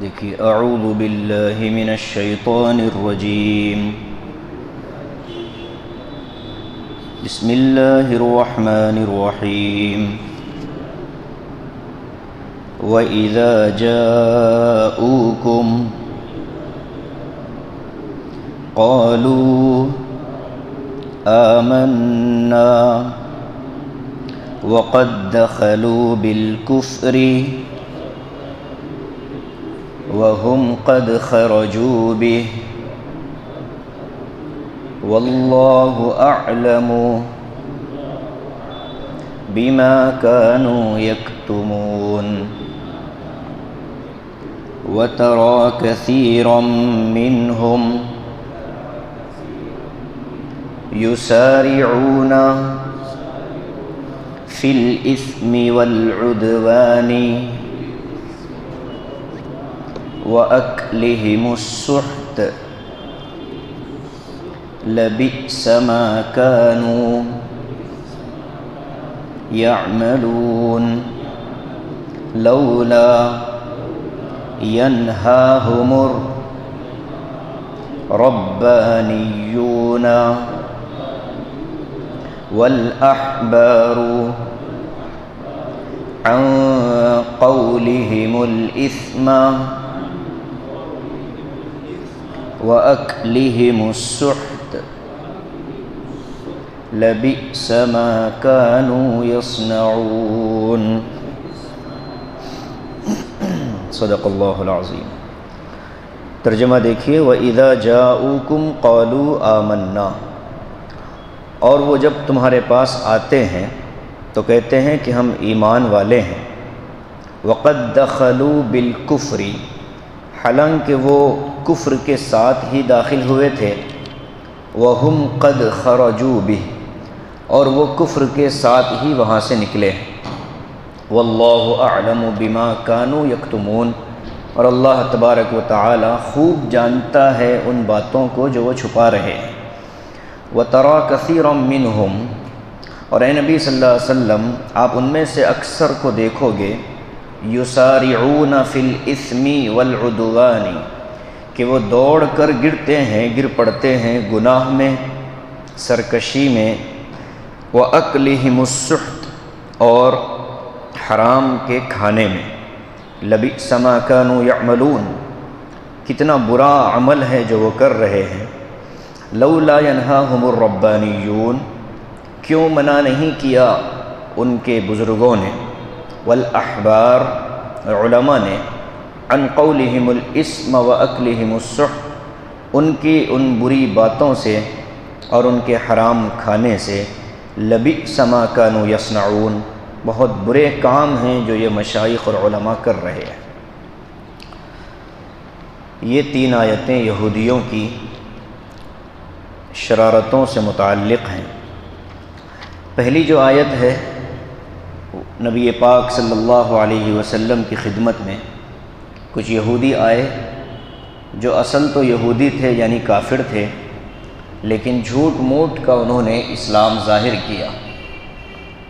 دیکھیے اعوذ باللہ من الشیطان الرجیم بسم اللہ الرحمن الرحیم وَإِذَا جَاءُوكُمْ قَالُوا آمَنَّا وَقَدْ دَخَلُوا بِالْكُفْرِ وَهُمْ قَدْ خَرَجُوا بِهِ وَاللَّهُ أَعْلَمُ بِمَا كَانُوا يَكْتُمُونَ وَتَرَى كَثِيرًا مِّنْهُمْ يُسَارِعُونَ فِي الْإِثْمِ وَالْعُدْوَانِ وَأَكْلِهِمُ السُّحْتَ لَبِئْسَ مَا كَانُوا يَعْمَلُونَ لَوْلَا يَنْهَاهُمُ الرَّبَّانِيُّونَ وَالْأَحْبَارُ عَنْ قَوْلِهِمُ الْإِثْمَ وَأَكْلِهِمُ السُّحْتَ لَبِئْسَ مَا كَانُوا يَصْنَعُونَ صدق اللہ العظیم۔ ترجمہ دیکھیے وَإِذَا جَاءُوكُمْ قَالُوا آمَنَّا، اور وہ جب تمہارے پاس آتے ہیں تو کہتے ہیں کہ ہم ایمان والے ہیں۔ وَقَدْ دَخَلُوا بِالْكُفْرِ، حالانکہ وہ کفر کے ساتھ ہی داخل ہوئے تھے۔ وَهُمْ قَدْ خَرَجُوا بِهِ، اور وہ کفر کے ساتھ ہی وہاں سے نکلے۔ وَاللَّهُ أَعْلَمُ بِمَا كَانُوا يَكْتُمُونَ، اور اللہ تبارک و تعالی خوب جانتا ہے ان باتوں کو جو وہ چھپا رہے ہیں۔ وَتَرَى كَثِيرًا مِّنْهُمْ، اور اے نبی صلی اللہ علیہ وسلم آپ ان میں سے اکثر کو دیکھو گے، یسارعون فی الاسم والعدوان، کہ وہ دوڑ کر گر پڑتے ہیں گناہ میں، سرکشی میں، وَأَكْلِهِمُ السُّحْتَ، اور حرام کے کھانے میں۔ لَبِئْسَ مَا كَانُوا يَعْمَلُونَ، کتنا برا عمل ہے جو وہ کر رہے ہیں۔ لَوْلَا يَنْهَاهُمُ الرَّبَّانِيُّونَ، کیوں منع نہیں کیا ان کے بزرگوں نے، والأحبار، علماء نے، عن قولہم الاسم وأکلہم السحت، ان کی ان بری باتوں سے اور ان کے حرام کھانے سے۔ لبئس ما كانوا یصنعون، بہت برے کام ہیں جو یہ مشائخ اور علماء کر رہے ہیں۔ یہ 3 آیتیں یہودیوں کی شرارتوں سے متعلق ہیں۔ پہلی جو آیت ہے، نبی پاک صلی اللہ علیہ وسلم کی خدمت میں کچھ یہودی آئے جو اصل تو یہودی تھے یعنی کافر تھے، لیکن جھوٹ موٹ کا انہوں نے اسلام ظاہر کیا۔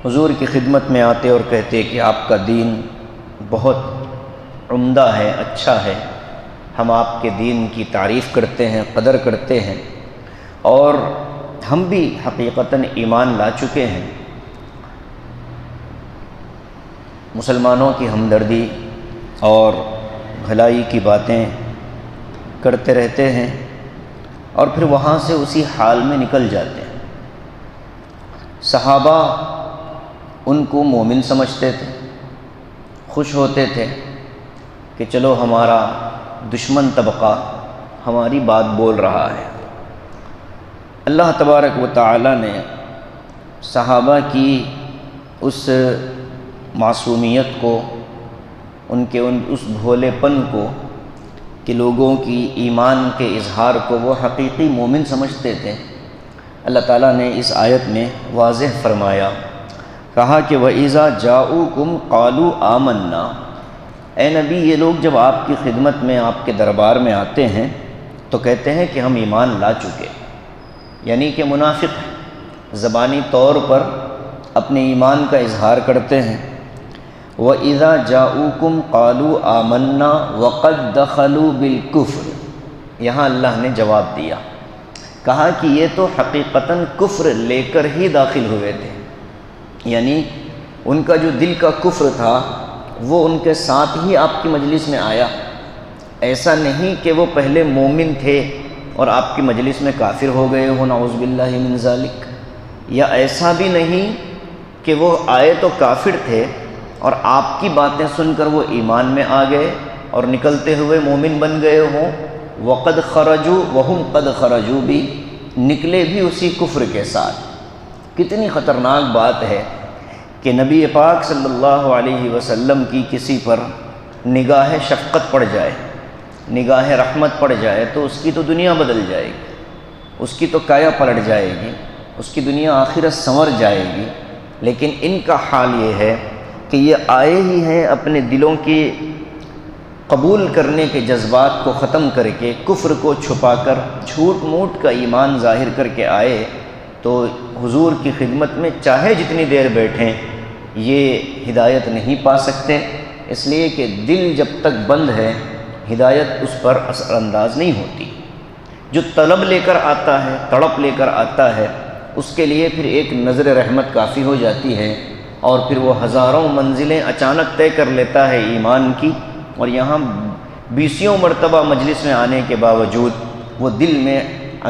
حضور کی خدمت میں آتے اور کہتے کہ آپ کا دین بہت عمدہ ہے، اچھا ہے، ہم آپ کے دین کی تعریف کرتے ہیں، قدر کرتے ہیں، اور ہم بھی حقیقتاً ایمان لا چکے ہیں۔ مسلمانوں کی ہمدردی اور بھلائی کی باتیں کرتے رہتے ہیں اور پھر وہاں سے اسی حال میں نکل جاتے ہیں۔ صحابہ ان کو مومن سمجھتے تھے، خوش ہوتے تھے کہ چلو ہمارا دشمن طبقہ ہماری بات بول رہا ہے۔ اللہ تبارک و تعالی نے صحابہ کی اس معصومیت کو، ان کے اس بھولے پن کو کہ لوگوں کی ایمان کے اظہار کو وہ حقیقی مومن سمجھتے تھے، اللہ تعالیٰ نے اس آیت میں واضح فرمایا، کہا کہ وَإِذَا جَاءُوكُمْ قَالُوا آمَنَّا، اے نبی یہ لوگ جب آپ کی خدمت میں، آپ کے دربار میں آتے ہیں تو کہتے ہیں کہ ہم ایمان لا چکے، یعنی کہ منافق زبانی طور پر اپنے ایمان کا اظہار کرتے ہیں، وَإِذَا جَاءُوكُمْ قَالُوا آمَنَّا وَقَدْ دَخَلُوا بِالْكُفْرِ، یہاں اللہ نے جواب دیا، کہا کہ یہ تو حقیقتاً کفر لے کر ہی داخل ہوئے تھے، یعنی ان کا جو دل کا کفر تھا وہ ان کے ساتھ ہی آپ کی مجلس میں آیا۔ ایسا نہیں کہ وہ پہلے مومن تھے اور آپ کی مجلس میں کافر ہو گئے ہو، نعوذ باللہ من ذالک، یا ایسا بھی نہیں کہ وہ آئے تو کافر تھے اور آپ کی باتیں سن کر وہ ایمان میں آ گئے اور نکلتے ہوئے مومن بن گئے ہوں۔ وقد خرجوا وہم قد خرجوا بھی، نکلے بھی اسی کفر کے ساتھ۔ کتنی خطرناک بات ہے کہ نبی پاک صلی اللہ علیہ وسلم کی کسی پر نگاہ شفقت پڑ جائے، نگاہ رحمت پڑ جائے تو اس کی تو دنیا بدل جائے گی، اس کی تو کایا پلٹ جائے گی، اس کی دنیا آخرت سنور جائے گی۔ لیکن ان کا حال یہ ہے کہ یہ آئے ہی ہیں اپنے دلوں کی قبول کرنے کے جذبات کو ختم کر کے، کفر کو چھپا کر، جھوٹ موٹ کا ایمان ظاہر کر کے آئے، تو حضور کی خدمت میں چاہے جتنی دیر بیٹھیں یہ ہدایت نہیں پا سکتے، اس لیے کہ دل جب تک بند ہے ہدایت اس پر اثر انداز نہیں ہوتی۔ جو طلب لے کر آتا ہے، تڑپ لے کر آتا ہے، اس کے لیے پھر ایک نظر رحمت کافی ہو جاتی ہے، اور پھر وہ ہزاروں منزلیں اچانک طے کر لیتا ہے ایمان کی، اور یہاں بیسیوں مرتبہ مجلس میں آنے کے باوجود وہ دل میں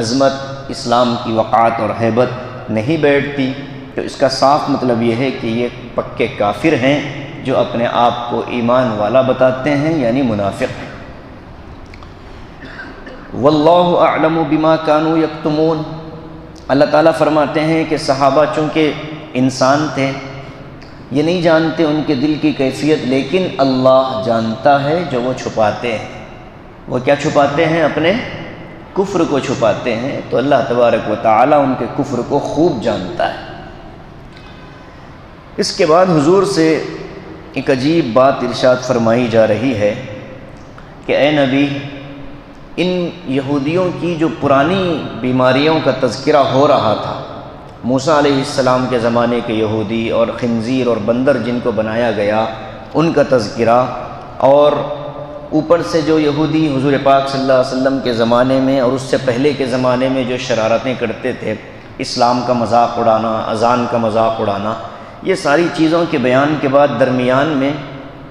عظمت اسلام کی وقعت اور ہیبت نہیں بیٹھتی۔ تو اس کا صاف مطلب یہ ہے کہ یہ پکے کافر ہیں جو اپنے آپ کو ایمان والا بتاتے ہیں، یعنی منافق ہیں۔ واللہ اعلم بما كانوا یکتمون، اللہ تعالیٰ فرماتے ہیں کہ صحابہ چونکہ انسان تھے، یہ نہیں جانتے ان کے دل کی کیفیت، لیکن اللہ جانتا ہے جو وہ چھپاتے ہیں۔ وہ کیا چھپاتے ہیں؟ اپنے کفر کو چھپاتے ہیں، تو اللہ تبارک و تعالیٰ ان کے کفر کو خوب جانتا ہے۔ اس کے بعد حضور سے ایک عجیب بات ارشاد فرمائی جا رہی ہے کہ اے نبی، ان یہودیوں کی جو پرانی بیماریوں کا تذکرہ ہو رہا تھا، موسیٰ علیہ السلام کے زمانے کے یہودی اور خنزیر اور بندر جن کو بنایا گیا ان کا تذکرہ، اور اوپر سے جو یہودی حضور پاک صلی اللہ علیہ وسلم کے زمانے میں اور اس سے پہلے کے زمانے میں جو شرارتیں کرتے تھے، اسلام کا مذاق اڑانا، اذان کا مذاق اڑانا، یہ ساری چیزوں کے بیان کے بعد درمیان میں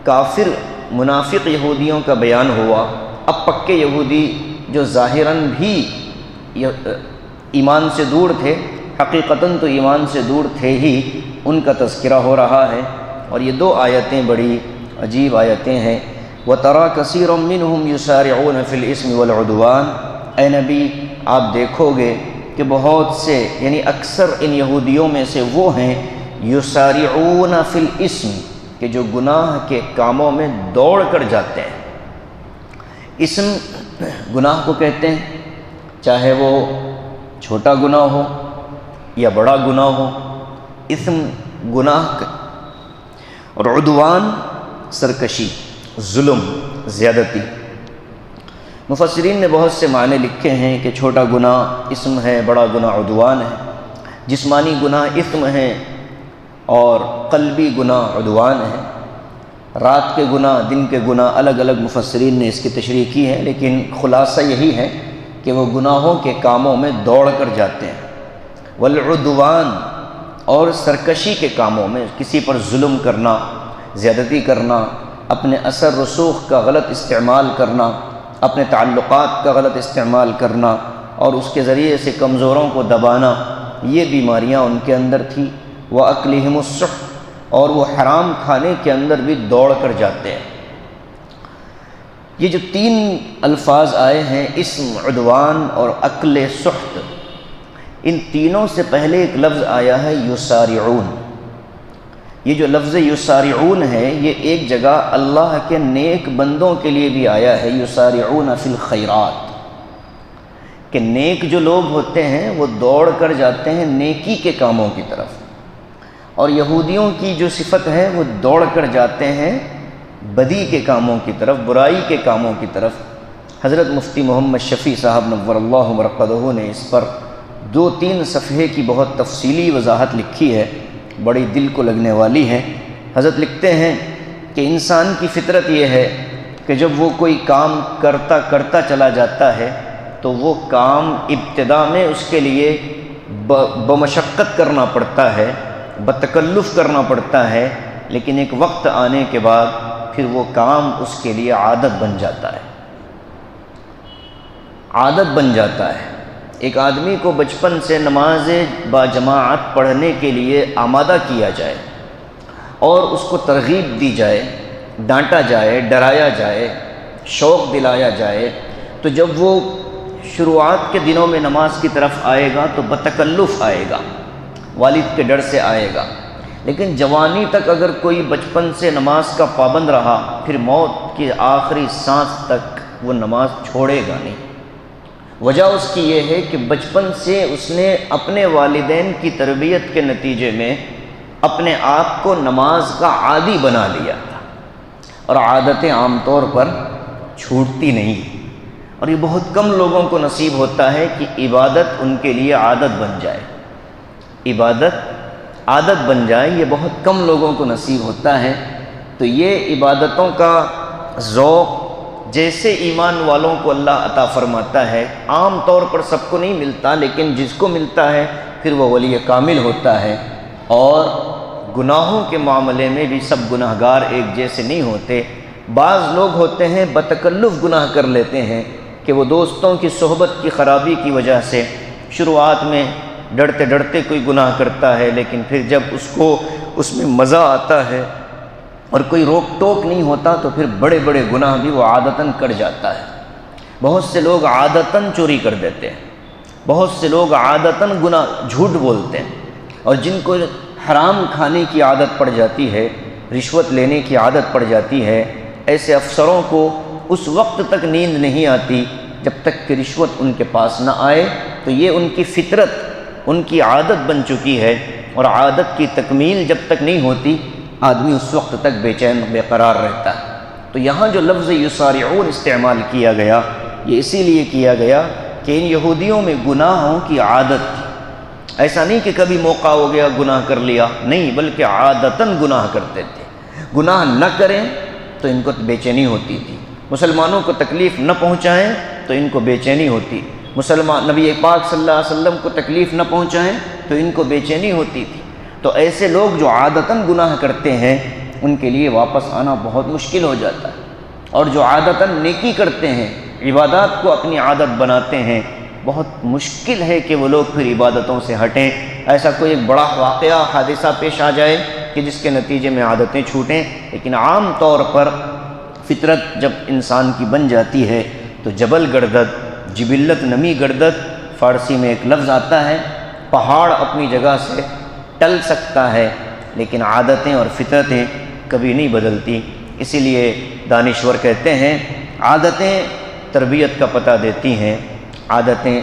کافر منافق یہودیوں کا بیان ہوا۔ اب پکے یہودی جو ظاہراً بھی ایمان سے دور تھے، حقیقتاً تو ایمان سے دور تھے ہی، ان کا تذکرہ ہو رہا ہے۔ اور یہ دو آیتیں بڑی عجیب آیتیں ہیں۔ وَتَرَى كَثِيرًا مِّنْهُمْ يُسَارِعُونَ فِي الْإِثْمِ وَالْعُدْوَانِ، اے نبی آپ دیکھو گے کہ بہت سے، یعنی اکثر ان یہودیوں میں سے وہ ہیں یسارعون فی الاسم، کہ جو گناہ کے کاموں میں دوڑ کر جاتے ہیں۔ اسم گناہ کو کہتے ہیں، چاہے وہ چھوٹا گناہ ہو یا بڑا گناہ ہو، اسم گناہ اور عدوان سرکشی، ظلم، زیادتی۔ مفسرین نے بہت سے معنی لکھے ہیں کہ چھوٹا گناہ اسم ہے، بڑا گناہ عدوان ہے، جسمانی گناہ اسم ہے اور قلبی گناہ عدوان ہے۔ رات کے گناہ، دن کے گناہ، الگ الگ مفسرین نے اس کی تشریح کی ہے، لیکن خلاصہ یہی ہے کہ وہ گناہوں کے کاموں میں دوڑ کر جاتے ہیں۔ والعدوان، اور سرکشی کے کاموں میں، کسی پر ظلم کرنا، زیادتی کرنا، اپنے اثر رسوخ کا غلط استعمال کرنا، اپنے تعلقات کا غلط استعمال کرنا اور اس کے ذریعے سے کمزوروں کو دبانا، یہ بیماریاں ان کے اندر تھیں۔ وَأَكْلِهِمُ السُّحْتَ، اور وہ حرام کھانے کے اندر بھی دوڑ کر جاتے ہیں۔ یہ جو تین الفاظ آئے ہیں، اسم، عدوان اور اکل سحت، ان تینوں سے پہلے ایک لفظ آیا ہے یسارعون۔ یہ جو لفظ یسارعون ہے، یہ ایک جگہ اللہ کے نیک بندوں کے لیے بھی آیا ہے، یسارعون فی الخیرات، کہ نیک جو لوگ ہوتے ہیں وہ دوڑ کر جاتے ہیں نیکی کے کاموں کی طرف، اور یہودیوں کی جو صفت ہے وہ دوڑ کر جاتے ہیں بدی کے کاموں کی طرف، برائی کے کاموں کی طرف۔ حضرت مفتی محمد شفیع صاحب نور اللہ مرقدہ نے اس پر 2-3 صفحے کی بہت تفصیلی وضاحت لکھی ہے، بڑی دل کو لگنے والی ہے۔ حضرت لکھتے ہیں کہ انسان کی فطرت یہ ہے کہ جب وہ کوئی کام کرتا چلا جاتا ہے تو وہ کام ابتدا میں اس کے لیے بمشقت کرنا پڑتا ہے، بتکلف کرنا پڑتا ہے، لیکن ایک وقت آنے کے بعد پھر وہ کام اس کے لیے عادت بن جاتا ہے، عادت بن جاتا ہے۔ ایک آدمی کو بچپن سے نماز باجماعت پڑھنے کے لیے آمادہ کیا جائے اور اس کو ترغیب دی جائے، ڈانٹا جائے، ڈرایا جائے، شوق دلایا جائے، تو جب وہ شروعات کے دنوں میں نماز کی طرف آئے گا تو بتکلف آئے گا، والد کے ڈر سے آئے گا۔ لیکن جوانی تک اگر کوئی بچپن سے نماز کا پابند رہا، پھر موت کی آخری سانس تک وہ نماز چھوڑے گا نہیں۔ وجہ اس کی یہ ہے کہ بچپن سے اس نے اپنے والدین کی تربیت کے نتیجے میں اپنے آپ کو نماز کا عادی بنا لیا تھا، اور عادتیں عام طور پر چھوٹتی نہیں، اور یہ بہت کم لوگوں کو نصیب ہوتا ہے کہ عبادت ان کے لیے عادت بن جائے، عبادت عادت بن جائے، یہ بہت کم لوگوں کو نصیب ہوتا ہے۔ تو یہ عبادتوں کا ذوق جیسے ایمان والوں کو اللہ عطا فرماتا ہے، عام طور پر سب کو نہیں ملتا، لیکن جس کو ملتا ہے پھر وہ ولی کامل ہوتا ہے۔ اور گناہوں کے معاملے میں بھی سب گناہگار ایک جیسے نہیں ہوتے، بعض لوگ ہوتے ہیں بتکلف گناہ کر لیتے ہیں کہ وہ دوستوں کی صحبت کی خرابی کی وجہ سے شروعات میں ڈرتے ڈرتے کوئی گناہ کرتا ہے، لیکن پھر جب اس میں مزہ آتا ہے اور کوئی روک ٹوک نہیں ہوتا تو پھر بڑے بڑے گناہ بھی وہ عادتاً کر جاتا ہے۔ بہت سے لوگ عادتاً چوری کر دیتے ہیں، بہت سے لوگ عادتاً جھوٹ بولتے ہیں، اور جن کو حرام کھانے کی عادت پڑ جاتی ہے، رشوت لینے کی عادت پڑ جاتی ہے، ایسے افسروں کو اس وقت تک نیند نہیں آتی جب تک کہ رشوت ان کے پاس نہ آئے، تو یہ ان کی فطرت، ان کی عادت بن چکی ہے، اور عادت کی تکمیل جب تک نہیں ہوتی آدمی اس وقت تک بے چین بے قرار رہتا ہے۔ تو یہاں جو لفظ یسارعون استعمال کیا گیا، یہ اسی لیے کیا گیا کہ ان یہودیوں میں گناہوں کی عادت تھی۔ ایسا نہیں کہ کبھی موقع ہو گیا گناہ کر لیا، نہیں، بلکہ عادتاً گناہ کرتے تھے۔ گناہ نہ کریں تو ان کو بے چینی ہوتی تھی، مسلمانوں کو تکلیف نہ پہنچائیں تو ان کو بے چینی ہوتی، نبی پاک صلی اللہ علیہ وسلم کو تکلیف نہ پہنچائیں تو ان کو بے چینی ہوتی تھی۔ تو ایسے لوگ جو عادتاً گناہ کرتے ہیں ان کے لیے واپس آنا بہت مشکل ہو جاتا ہے، اور جو عادتاً نیکی کرتے ہیں، عبادات کو اپنی عادت بناتے ہیں، بہت مشکل ہے کہ وہ لوگ پھر عبادتوں سے ہٹیں۔ ایسا کوئی ایک بڑا واقعہ، حادثہ پیش آ جائے کہ جس کے نتیجے میں عادتیں چھوٹیں، لیکن عام طور پر فطرت جب انسان کی بن جاتی ہے تو جبل گردد، جبلت نمی گردد، فارسی میں ایک لفظ آتا ہے، پہاڑ اپنی جگہ سے ٹل سکتا ہے لیکن عادتیں اور فطرتیں کبھی نہیں بدلتی۔ اسی لیے دانشور کہتے ہیں عادتیں تربیت کا پتہ دیتی ہیں، عادتیں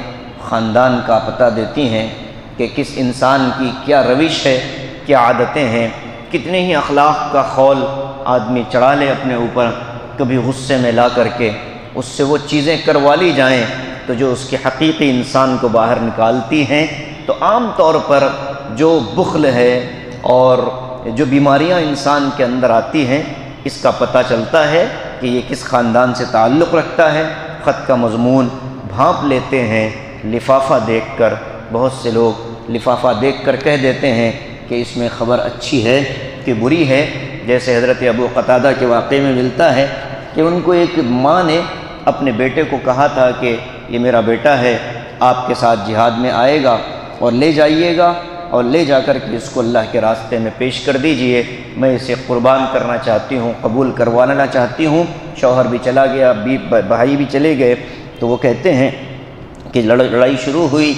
خاندان کا پتہ دیتی ہیں کہ کس انسان کی کیا روش ہے، کیا عادتیں ہیں۔ کتنے ہی اخلاق کا خول آدمی چڑھا لے اپنے اوپر، کبھی غصے میں لا کر کے اس سے وہ چیزیں کروا لی جائیں تو جو اس کے حقیقی انسان کو باہر نکالتی ہیں۔ تو عام طور پر جو بخل ہے اور جو بیماریاں انسان کے اندر آتی ہیں، اس کا پتہ چلتا ہے کہ یہ کس خاندان سے تعلق رکھتا ہے۔ خط کا مضمون بھانپ لیتے ہیں لفافہ دیکھ کر، بہت سے لوگ لفافہ دیکھ کر کہہ دیتے ہیں کہ اس میں خبر اچھی ہے کہ بری ہے، جیسے حضرت ابو قتادہ کے واقعے میں ملتا ہے کہ ان کو ایک ماں نے اپنے بیٹے کو کہا تھا کہ یہ میرا بیٹا ہے، آپ کے ساتھ جہاد میں آئے گا اور لے جائیے گا، اور لے جا کر کے اس کو اللہ کے راستے میں پیش کر دیجئے، میں اسے قربان کرنا چاہتی ہوں، قبول کروا لینا چاہتی ہوں۔ شوہر بھی چلا گیا، بھائی بھی چلے گئے، تو وہ کہتے ہیں کہ لڑائی شروع ہوئی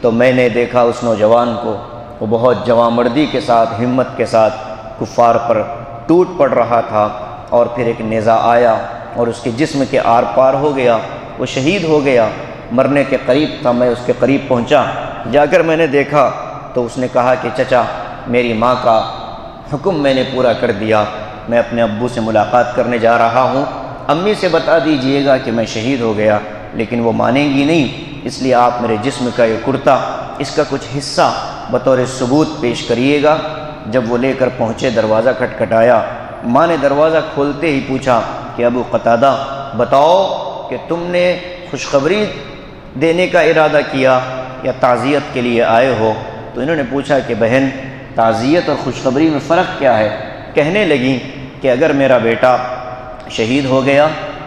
تو میں نے دیکھا اس نوجوان کو، وہ بہت جواں مردی کے ساتھ، ہمت کے ساتھ کفار پر ٹوٹ پڑ رہا تھا، اور پھر ایک نیزہ آیا اور اس کے جسم کے آر پار ہو گیا، وہ شہید ہو گیا، مرنے کے قریب تھا۔ میں اس کے قریب پہنچا، جا کر میں نے دیکھا تو اس نے کہا کہ چچا، میری ماں کا حکم میں نے پورا کر دیا، میں اپنے ابو سے ملاقات کرنے جا رہا ہوں، امی سے بتا دیجئے گا کہ میں شہید ہو گیا، لیکن وہ مانیں گی نہیں، اس لیے آپ میرے جسم کا یہ کرتا، اس کا کچھ حصہ بطور ثبوت پیش کریے گا۔ جب وہ لے کر پہنچے، دروازہ کھٹکھٹایا ماں نے دروازہ کھولتے ہی پوچھا کہ ابو قتادہ بتاؤ کہ تم نے خوشخبری دینے کا ارادہ کیا یا تعزیت کے لیے آئے ہو؟ تو انہوں نے پوچھا کہ بہن تعزیت اور خوشخبری میں فرق کیا ہے؟ کہنے لگیں کہ اگر میرا بیٹا شہید ہو گیا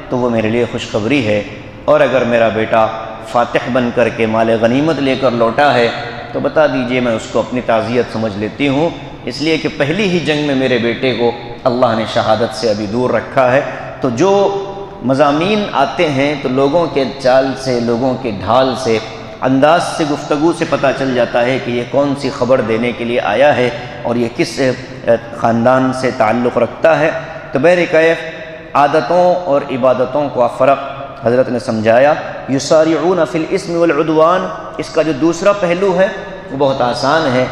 تو وہ میرے لیے خوشخبری ہے، اور اگر میرا بیٹا فاتح بن کر کے مال غنیمت لے کر لوٹا ہے تو بتا دیجئے میں اس کو اپنی تعزیت سمجھ لیتی ہوں، اس لیے کہ پہلی ہی جنگ میں میرے بیٹے کو اللہ نے شہادت سے ابھی دور رکھا ہے۔ تو جو مضامین آتے ہیں تو لوگوں کے چال سے، لوگوں کے ڈھال سے، انداز سے، گفتگو سے پتہ چل جاتا ہے کہ یہ کون سی خبر دینے کے لیے آیا ہے اور یہ کس خاندان سے تعلق رکھتا ہے۔ تو بہرکیف عادتوں اور عبادتوں کا فرق حضرت نے سمجھایا۔ یسارعون فی الاسم والعدوان، اس کا جو دوسرا پہلو ہے وہ بہت آسان ہے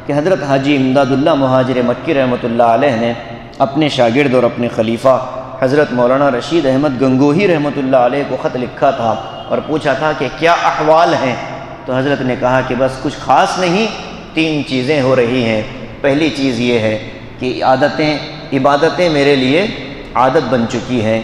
کہ حضرت حاجی امداد اللہ مہاجر مکی رحمۃ اللہ علیہ نے اپنے شاگرد اور اپنے خلیفہ حضرت مولانا رشید احمد گنگوہی رحمۃ اللہ علیہ کو خط لکھا تھا اور پوچھا تھا کہ کیا احوال ہیں؟ تو حضرت نے کہا کہ بس کچھ خاص نہیں، 3 چیزیں ہو رہی ہیں۔ پہلی چیز یہ ہے کہ عبادتیں میرے لیے عادت بن چکی ہیں۔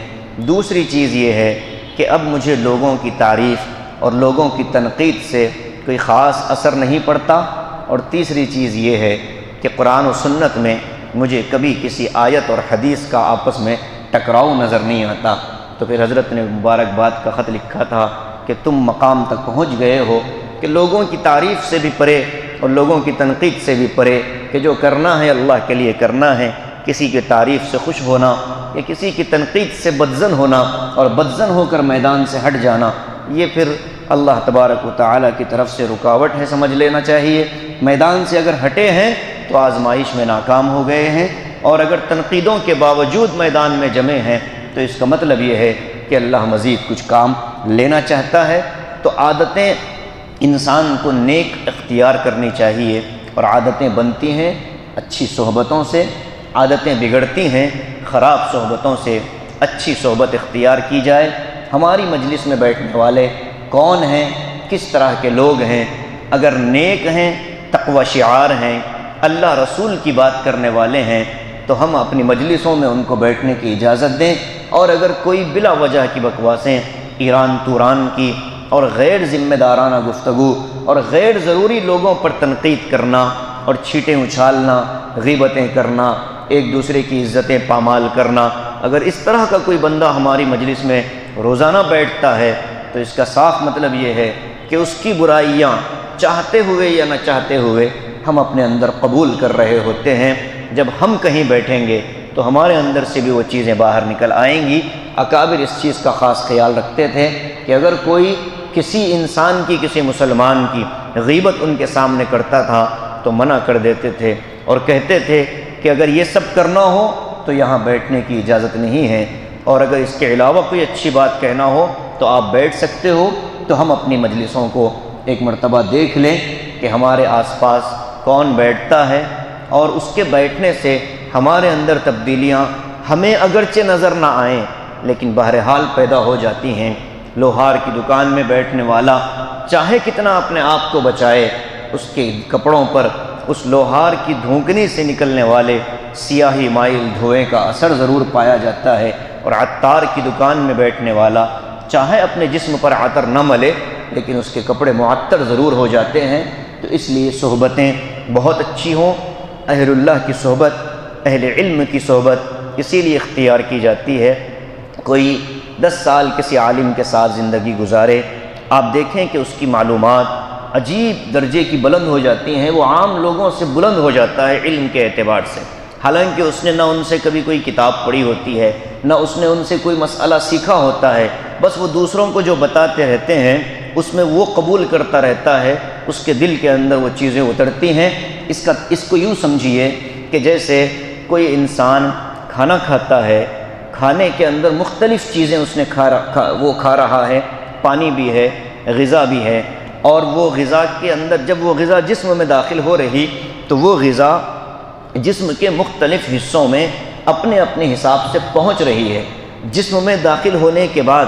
دوسری چیز یہ ہے کہ اب مجھے لوگوں کی تعریف اور لوگوں کی تنقید سے کوئی خاص اثر نہیں پڑتا۔ اور تیسری چیز یہ ہے کہ قرآن و سنت میں مجھے کبھی کسی آیت اور حدیث کا آپس میں ٹکراؤ نظر نہیں آتا۔ تو پھر حضرت نے مبارکباد کا خط لکھا تھا کہ تم مقام تک پہنچ گئے ہو کہ لوگوں کی تعریف سے بھی پرے اور لوگوں کی تنقید سے بھی پرے، کہ جو کرنا ہے اللہ کے لیے کرنا ہے۔ کسی کی تعریف سے خوش ہونا یا کسی کی تنقید سے بدظن ہونا اور بدظن ہو کر میدان سے ہٹ جانا، یہ پھر اللہ تبارک و تعالیٰ کی طرف سے رکاوٹ ہے، سمجھ لینا چاہیے۔ میدان سے اگر ہٹے ہیں تو آزمائش میں ناکام ہو گئے ہیں، اور اگر تنقیدوں کے باوجود میدان میں جمے ہیں تو اس کا مطلب یہ ہے کہ اللہ مزید کچھ کام لینا چاہتا ہے۔ تو عادتیں انسان کو نیک اختیار کرنی چاہیے، اور عادتیں بنتی ہیں اچھی صحبتوں سے، عادتیں بگڑتی ہیں خراب صحبتوں سے۔ اچھی صحبت اختیار کی جائے۔ ہماری مجلس میں بیٹھنے والے کون ہیں، کس طرح کے لوگ ہیں؟ اگر نیک ہیں، تقوی شعار ہیں، اللہ رسول کی بات کرنے والے ہیں تو ہم اپنی مجلسوں میں ان کو بیٹھنے کی اجازت دیں، اور اگر کوئی بلا وجہ کی بکواسیں، ایران توران کی اور غیر ذمہ دارانہ گفتگو اور غیر ضروری لوگوں پر تنقید کرنا اور چھینٹیں اچھالنا، غیبتیں کرنا، ایک دوسرے کی عزتیں پامال کرنا، اگر اس طرح کا کوئی بندہ ہماری مجلس میں روزانہ بیٹھتا ہے تو اس کا صاف مطلب یہ ہے کہ اس کی برائیاں چاہتے ہوئے یا نہ چاہتے ہوئے ہم اپنے اندر قبول کر رہے ہوتے ہیں۔ جب ہم کہیں بیٹھیں گے تو ہمارے اندر سے بھی وہ چیزیں باہر نکل آئیں گی۔ اکابر اس چیز کا خاص خیال رکھتے تھے کہ اگر کوئی کسی انسان کی، کسی مسلمان کی غیبت ان کے سامنے کرتا تھا تو منع کر دیتے تھے اور کہتے تھے کہ اگر یہ سب کرنا ہو تو یہاں بیٹھنے کی اجازت نہیں ہے، اور اگر اس کے علاوہ کوئی اچھی بات کہنا ہو تو آپ بیٹھ سکتے ہو۔ تو ہم اپنی مجلسوں کو ایک مرتبہ دیکھ لیں کہ ہمارے آس پاس کون بیٹھتا ہے، اور اس کے بیٹھنے سے ہمارے اندر تبدیلیاں ہمیں اگرچہ نظر نہ آئیں لیکن بہرحال پیدا ہو جاتی ہیں۔ لوہار کی دکان میں بیٹھنے والا چاہے کتنا اپنے آپ کو بچائے، اس کے کپڑوں پر اس لوہار کی دھونکنی سے نکلنے والے سیاہی مائل دھوئیں کا اثر ضرور پایا جاتا ہے، اور عطار کی دکان میں بیٹھنے والا چاہے اپنے جسم پر عطر نہ ملے لیکن اس کے کپڑے معطر ضرور ہو جاتے ہیں۔ تو اس لیے صحبتیں بہت اچھی ہوں۔ اہل اللہ کی صحبت، اہل علم کی صحبت اسی لیے اختیار کی جاتی ہے۔ کوئی 10 سال کسی عالم کے ساتھ زندگی گزارے، آپ دیکھیں کہ اس کی معلومات عجیب درجے کی بلند ہو جاتی ہیں، وہ عام لوگوں سے بلند ہو جاتا ہے علم کے اعتبار سے، حالانکہ اس نے نہ ان سے کبھی کوئی کتاب پڑھی ہوتی ہے، نہ اس نے ان سے کوئی مسئلہ سیکھا ہوتا ہے، بس وہ دوسروں کو جو بتاتے رہتے ہیں اس میں وہ قبول کرتا رہتا ہے، اس کے دل کے اندر وہ چیزیں اترتی ہیں۔ اس کو یوں سمجھیے کہ جیسے کوئی انسان کھانا کھاتا ہے، کھانے کے اندر مختلف چیزیں اس نے کھا رہا ہے، پانی بھی ہے، غذا بھی ہے، اور وہ غذا کے اندر جب وہ غذا جسم میں داخل ہو رہی تو وہ غذا جسم کے مختلف حصوں میں اپنے اپنے حساب سے پہنچ رہی ہے۔ جسم میں داخل ہونے کے بعد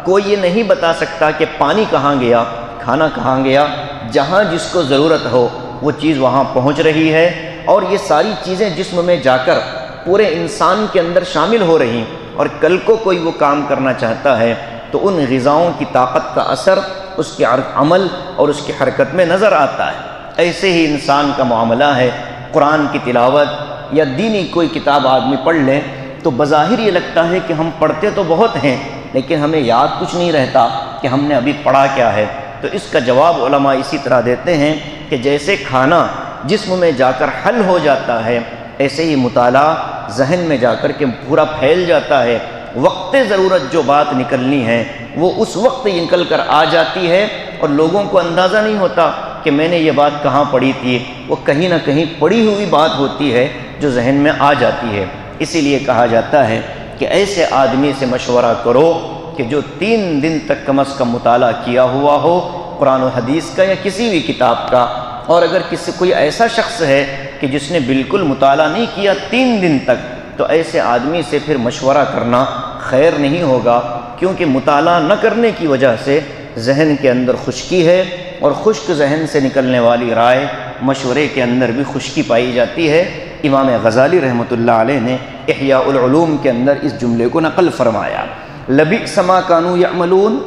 کوئی یہ نہیں بتا سکتا کہ پانی کہاں گیا، کھانا کہاں گیا، جہاں جس کو ضرورت ہو وہ چیز وہاں پہنچ رہی ہے، اور یہ ساری چیزیں جسم میں جا کر پورے انسان کے اندر شامل ہو رہی، اور کل کو کوئی وہ کام کرنا چاہتا ہے تو ان غذاؤں کی طاقت کا اثر اس کے عمل اور اس کی حرکت میں نظر آتا ہے۔ ایسے ہی انسان کا معاملہ ہے، قرآن کی تلاوت یا دینی کوئی کتاب آدمی پڑھ لے تو بظاہر یہ لگتا ہے کہ ہم پڑھتے تو بہت ہیں لیکن ہمیں یاد کچھ نہیں رہتا کہ ہم نے ابھی پڑھا کیا ہے۔ تو اس کا جواب علماء اسی طرح دیتے ہیں کہ جیسے کھانا جسم میں جا کر حل ہو جاتا ہے، ایسے ہی مطالعہ ذہن میں جا کر کے پورا پھیل جاتا ہے۔ وقت ضرورت جو بات نکلنی ہے وہ اس وقت نکل کر آ جاتی ہے، اور لوگوں کو اندازہ نہیں ہوتا کہ میں نے یہ بات کہاں پڑھی تھی، وہ کہیں نہ کہیں پڑھی ہوئی بات ہوتی ہے جو ذہن میں آ جاتی ہے۔ اسی لیے کہا جاتا ہے کہ ایسے آدمی سے مشورہ کرو کہ جو 3 دن تک کم از کم مطالعہ کیا ہوا ہو قرآن و حدیث کا یا کسی بھی کتاب کا، اور اگر کوئی ایسا شخص ہے کہ جس نے بالکل مطالعہ نہیں کیا 3 دن تک، تو ایسے آدمی سے پھر مشورہ کرنا خیر نہیں ہوگا، کیونکہ مطالعہ نہ کرنے کی وجہ سے ذہن کے اندر خشکی ہے، اور خشک ذہن سے نکلنے والی رائے مشورے کے اندر بھی خشکی پائی جاتی ہے۔ امام غزالی رحمۃ اللہ علیہ نے احیاء العلوم کے اندر اس جملے کو نقل فرمایا، لبئس ما کانوا یعملون،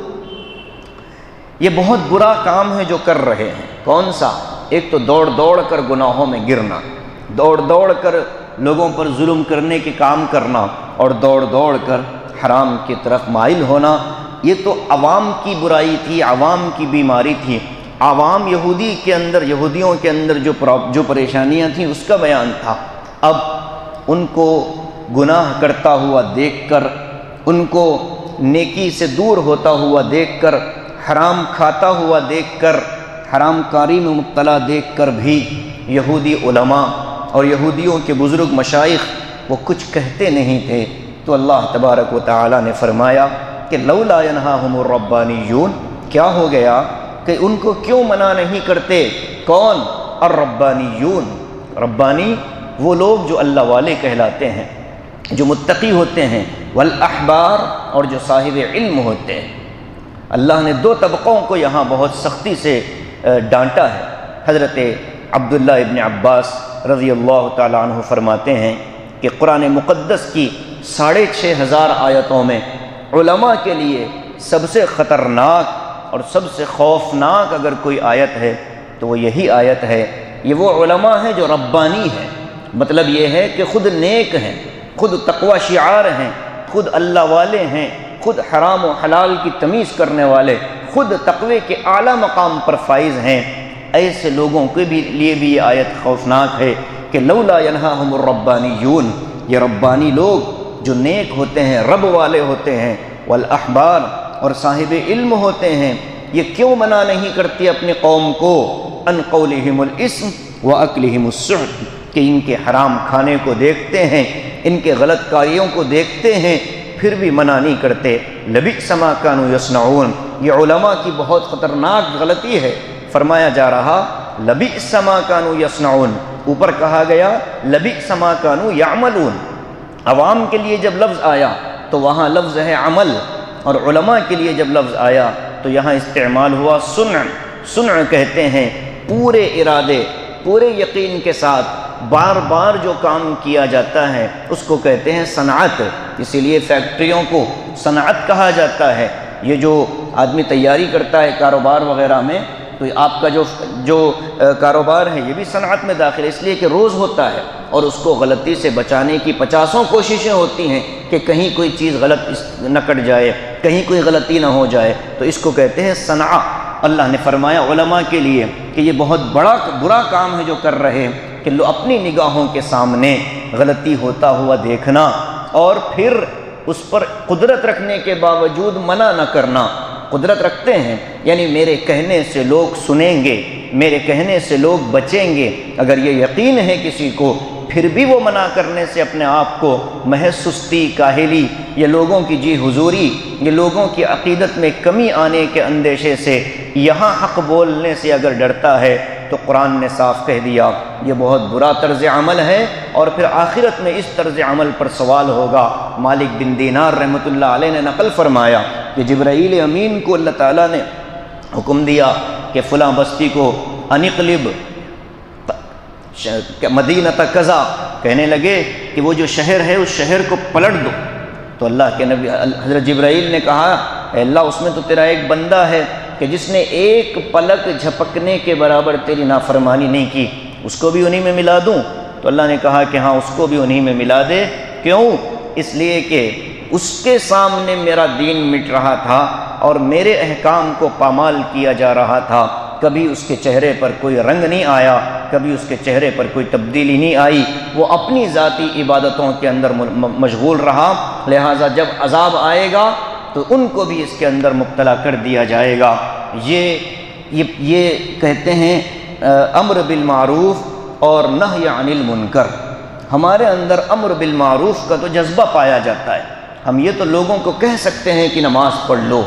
یہ بہت برا کام ہے جو کر رہے ہیں۔ کون سا؟ ایک تو دوڑ دوڑ کر گناہوں میں گرنا، دوڑ دوڑ کر لوگوں پر ظلم کرنے کے کام کرنا، اور دوڑ دوڑ کر حرام کی طرف مائل ہونا۔ یہ تو عوام کی برائی تھی، عوام کی بیماری تھی، عوام یہودیوں کے اندر جو پریشانیاں تھیں اس کا بیان تھا۔ اب ان کو گناہ کرتا ہوا دیکھ کر، ان کو نیکی سے دور ہوتا ہوا دیکھ کر، حرام کھاتا ہوا دیکھ کر، حرام کاری میں مبتلا دیکھ کر بھی یہودی علماء اور یہودیوں کے بزرگ مشائخ وہ کچھ کہتے نہیں تھے۔ تو اللہ تبارک و تعالی نے فرمایا کہ لولا ینہاہم الربانیون، کیا ہو گیا کہ ان کو کیوں منع نہیں کرتے؟ کون؟ الربانیون، ربانی وہ لوگ جو اللہ والے کہلاتے ہیں، جو متقی ہوتے ہیں، والاحبار، اور جو صاحب علم ہوتے ہیں۔ اللہ نے 2 طبقوں کو یہاں بہت سختی سے ڈانٹا ہے۔ حضرت عبداللہ ابن عباس رضی اللہ تعالیٰ عنہ فرماتے ہیں کہ قرآن مقدس کی 6500 آیتوں میں علماء کے لیے سب سے خطرناک اور سب سے خوفناک اگر کوئی آیت ہے تو وہ یہی آیت ہے۔ یہ وہ علماء ہیں جو ربانی ہیں، مطلب یہ ہے کہ خود نیک ہیں، خود تقوی شعار ہیں، خود اللہ والے ہیں، خود حرام و حلال کی تمیز کرنے والے، خود تقوی کے اعلیٰ مقام پر فائز ہیں۔ ایسے لوگوں کے لیے بھی یہ آیت خوفناک ہے کہ لولا ینہاہم الربانیون، یہ ربانی لوگ جو نیک ہوتے ہیں، رب والے ہوتے ہیں، والاحبار، اور صاحب علم ہوتے ہیں، یہ کیوں منع نہیں کرتی اپنی قوم کو ان قولہم الاسم واکلہم السحت، کہ ان کے حرام کھانے کو دیکھتے ہیں، ان کے غلط کاریوں کو دیکھتے ہیں، پھر بھی منع نہیں کرتے۔ لبئس ما کانوا یصنعون، یہ علماء کی بہت خطرناک غلطی ہے۔ فرمایا جا رہا لبئس ما کانوا یصنعون، اوپر کہا گیا لبئس ما کانوا یعملون۔ عوام کے لیے جب لفظ آیا تو وہاں لفظ ہے عمل، اور علماء کے لیے جب لفظ آیا تو یہاں استعمال ہوا صنع۔ صنع کہتے ہیں پورے ارادے، پورے یقین کے ساتھ بار بار جو کام کیا جاتا ہے اس کو کہتے ہیں صنعت۔ اسی لیے فیکٹریوں کو صنعت کہا جاتا ہے۔ یہ جو آدمی تیاری کرتا ہے کاروبار وغیرہ میں، تو آپ کا جو کاروبار ہے یہ بھی صنعت میں داخل ہے، اس لیے کہ روز ہوتا ہے، اور اس کو غلطی سے بچانے کی 50 کوششیں ہوتی ہیں کہ کہیں کوئی چیز غلط نہ کٹ جائے، کہیں کوئی غلطی نہ ہو جائے، تو اس کو کہتے ہیں صنعہ۔ اللہ نے فرمایا علماء کے لیے کہ یہ بہت برا کام ہے جو کر رہے ہیں، کہ اپنی نگاہوں کے سامنے غلطی ہوتا ہوا دیکھنا اور پھر اس پر قدرت رکھنے کے باوجود منع نہ کرنا۔ قدرت رکھتے ہیں یعنی میرے کہنے سے لوگ سنیں گے، میرے کہنے سے لوگ بچیں گے، اگر یہ یقین ہے کسی کو، پھر بھی وہ منع کرنے سے اپنے آپ کو محض سستی، کاہلی، یہ لوگوں کی جی حضوری، یہ لوگوں کی عقیدت میں کمی آنے کے اندیشے سے یہاں حق بولنے سے اگر ڈرتا ہے تو قرآن نے صاف کہہ دیا یہ بہت برا طرز عمل ہے، اور پھر آخرت میں اس طرز عمل پر سوال ہوگا۔ مالک بن دینار رحمۃ اللہ علیہ نے نقل فرمایا کہ جبرائیل امین کو اللہ تعالیٰ نے حکم دیا کہ فلاں بستی کو انقلب مدینہ کذا، کہنے لگے کہ وہ جو شہر ہے اس شہر کو پلٹ دو۔ تو اللہ کے نبی حضرت جبرائیل نے کہا اے اللہ اس میں تو تیرا ایک بندہ ہے کہ جس نے ایک پلک جھپکنے کے برابر تیری نافرمانی نہیں کی، اس کو بھی انہی میں ملا دوں؟ تو اللہ نے کہا کہ ہاں اس کو بھی انہی میں ملا دے۔ کیوں؟ اس لیے کہ اس کے سامنے میرا دین مٹ رہا تھا اور میرے احکام کو پامال کیا جا رہا تھا، کبھی اس کے چہرے پر کوئی رنگ نہیں آیا، کبھی اس کے چہرے پر کوئی تبدیلی نہیں آئی، وہ اپنی ذاتی عبادتوں کے اندر مشغول رہا، لہٰذا جب عذاب آئے گا تو ان کو بھی اس کے اندر مبتلا کر دیا جائے گا۔ یہ کہتے ہیں امر بالمعروف اور نہی عن المنکر۔ ہمارے اندر امر بالمعروف کا تو جذبہ پایا جاتا ہے، ہم یہ تو لوگوں کو کہہ سکتے ہیں کہ نماز پڑھ لو،